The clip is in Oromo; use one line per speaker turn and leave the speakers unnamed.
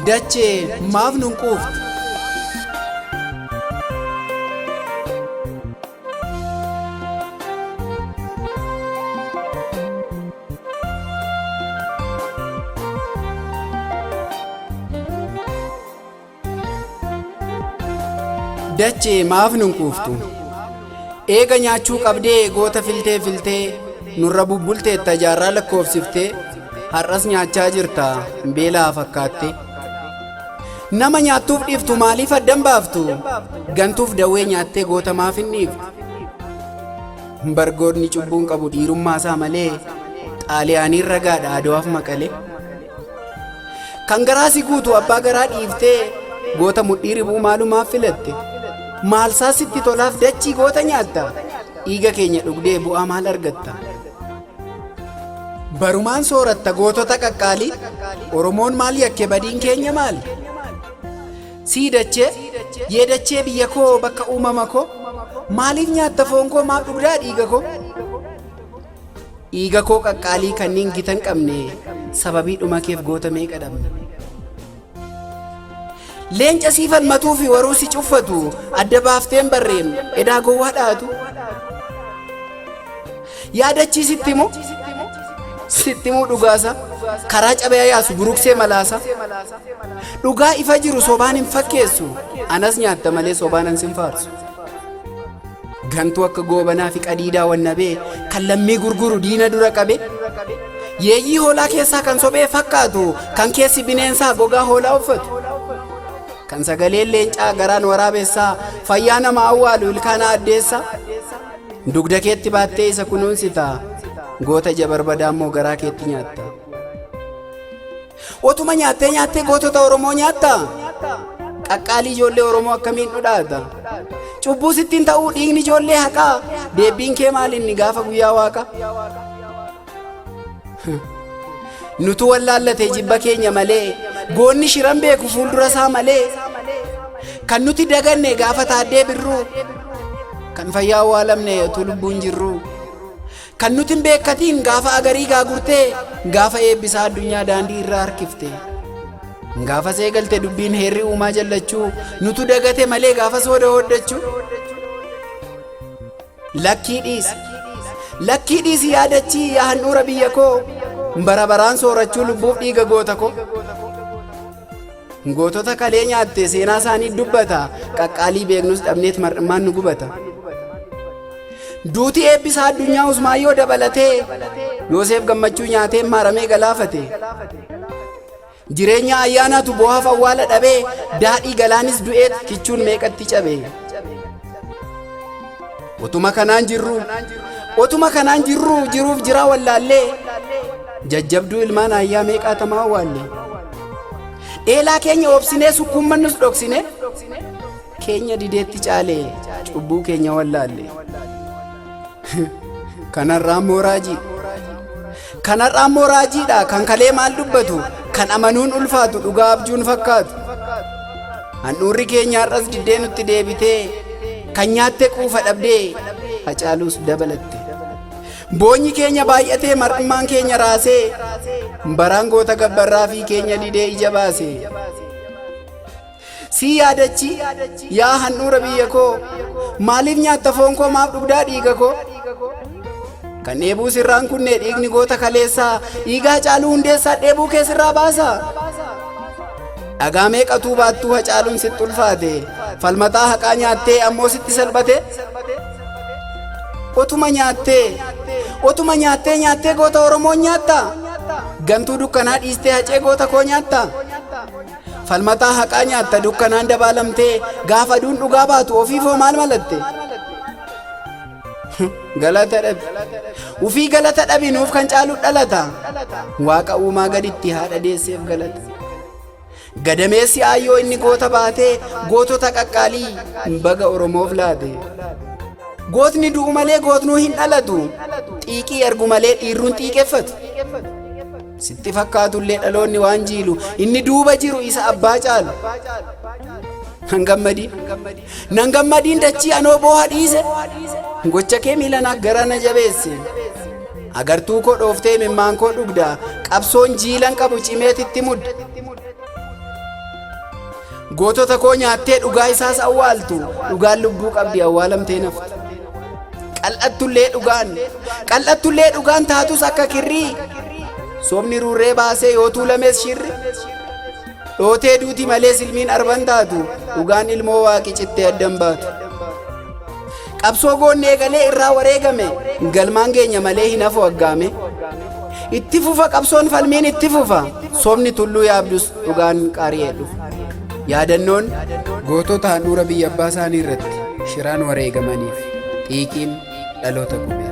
Dachee maaf nun quuftu? Dachee maaf nun quuftu? Eega nyaachuu qabdee goota filtee nurra bubbulteetta jaarraa lakkoofsiftee har'as nyaachaa jirta beelaa fakkaatte. Nama nyaattuuf dhiiftu maaliif addan baaftu? Gantuuf dawwee nyaattee goota maaf hin dhiiftu? Bargoonni cubbuun qabu dhiirummaasaa malee xaaliyaaniin ragaadha Aduwaaf Maqalee. Kan garaasi guutu abbaa garaa dhiiftee goota mudhii ribuu maalumaaf filatte? Maalsaa sitti tolaaf dachii goota nyaatta? Dhiiga keenya dhugdee bu'aa maal argatta? Barumaan sooratta gootota qaqqaalii. Oromoon maal yakke badiin keenya maali? Sii dachee yee dachee biyya koo bakka uumama koo maaliif nyaatta foon koo maaf dhugdaa dhiiga koo? Dhiiga koo qaqqaalii kanneen gitan qabne sababii dhuma keef goota meeqa dhabne? Leenca sii falmatuu fi waruu si cuffatu adda baafteen barreem edaa gowwaa dhaatu. Yaadachii sittimuu dhugaasa karaa cabee yaasu buruksee malaasa. Dhugaa ifa jiru sobaan hin fakkeessu anas nyaatta malee sobaan ans hin faarsu. Gantuu akka goobanaa fi qadiidaa wannabee kan lammii gurguru diina dura qabe. Yeeyyii hoolaa keessaa kan sophee fakkaatu kan keessi bineensaa gogaa hoolaa uffatu. Kan sagaleen leencaa garaan waraabessaa fayyaa nama awwaalu ilkaana addeessa. Dugda keetti baattee isa kunuunsita goota jabarbadaa immoo garaa keetti nyaatta. Otuma nyaattee gootota Oromoo nyaatta? Qaqqaalii ijoollee Oromoo akkamiin dhudhaata? Cubbuu sittiin ta'uu dhiigni ijoollee haqaa? Deebbiin kee maalinni gaafa guyyaa waaqa? Nutu wallaallatee jibba keenya malee goonni shiran beeku fuuldura isaa malee. Kan nuti daganne gaafa taaddee birruu kan fayyaa awwaalamne utuu lubbuun jirru. Kan nuti hin beekatiin gaafa agarii gaagurtee gaafa eebbisaa addunyaa daandii irraa harkifte. Gaafa seegalte dubbiin heerri uumaa jallachuu nutu dagate malee gaafa sooda hoddachuu. Lakkii dhiisi yaadachii yaa handhuura biyya koo bara baraan soorachuu lubbuuf dhiiga goota koo. Gootota kalee nyaatte seenaa isaanii dubbata qaqqaalii beeknus dhabneet mar'immaan nu gubata. Duuti eebbisaa addunyaa Usmaayyoo dabalatee Yoosef gammachuu nyaatee maaramee galaafate. Jireenya ayyaanaatu boohaaf awwaala dhabee daadhii galaanis du'eet kichuun meeqatti cabe. Otuma kanaan jirru jiruuf jiraa wallaallee jajjabduu ilmaan ayyaa meeqaatamaa awwaalle. Eelaa keenya obsinee sukkuummannus dhoksine keenya dideetti caale cubbuu keenya wallaalle. Kanarraan moorajiidha kan kalee maal dubbatu kan amanuun ulfaatu dhugaa abjuun fakkaatu. Handhuurri keenya har'as diddee nutti deebitee kan nyaatte quufa dhabdee hacaaluus dabalatte. Boonyi keenya baay'atee mar'immaan keenya raasee baraan goota gabbarraa fi keenya didee ija baase. Sii yaadachi yaa handhuura biyya koo maaliif nyaatta foon koo maaf dhugdaa dhiiga koo? Kan dheebuu sirraan kunne dhiigni goota kaleessaa dhiiga Hacaaluu Hundeessaa dheebuu kee sirraa baasa. Dhagaa meeqatuu baattuu Hacaaluun sitti ulfaate falmataa haqaa nyaattee ammoo sitti salphate. Otuma nyaattee goota Oromoon nyaatta? Gantuu dukkanaa dhiistee hacee goota koo nyaatta? Falmataa haqaa nyaatta dukkanaan dabaalamtee gaafa aduun dhugaa baatu ofiifoo maal malatte? Galata dhabi. Ufii galata dhabinuuf kan caalu dhalata. Waaqa uumaa gaditti haadha deesseef galata. Gadameessi aayyoo inni goota baatee gootota qaqqaalii baga Oromoof laate. Gootni du'u malee gootnuu hin dhalatu. Xiiqii argu malee dhiirruun xiiqeffatu. Sitti fakkaatullee dhaloonni waan jiilu inni duuba jiru isa abbaa caalu. Nan gammadiin dachii anoo booha dhiise gocha kee miilanaa gara na jabeesse. Agartuu koo dhooftee mimmaan koo dhugda qabsoon jiilan qabu cimeetitti mudda. gootota koo nyaattee dhugaa isaas awwaaltu dhugaan lubbuu qabdi awwaalamtee nafti. qal'attullee dhugaan taatus akka kirrii sobni ruurree baasee yoo tuulames shirri dhootee duuti malee silmiin arban taatu dhugaan ilmoo waaqi cittee addan baatu. qabsoo goonnee galee irraa wareegame galmaan keenya malee hin hafu aggaame. itti fufa qabsoon falmiin itti fufa sobni tulluu yaabdus dhugaan qaari'ee dhufa. yaadannoon gootota handhuura biyya abbaa isaanii irratti shiraan wareegamaniif xiiqiin dhaloota gubee.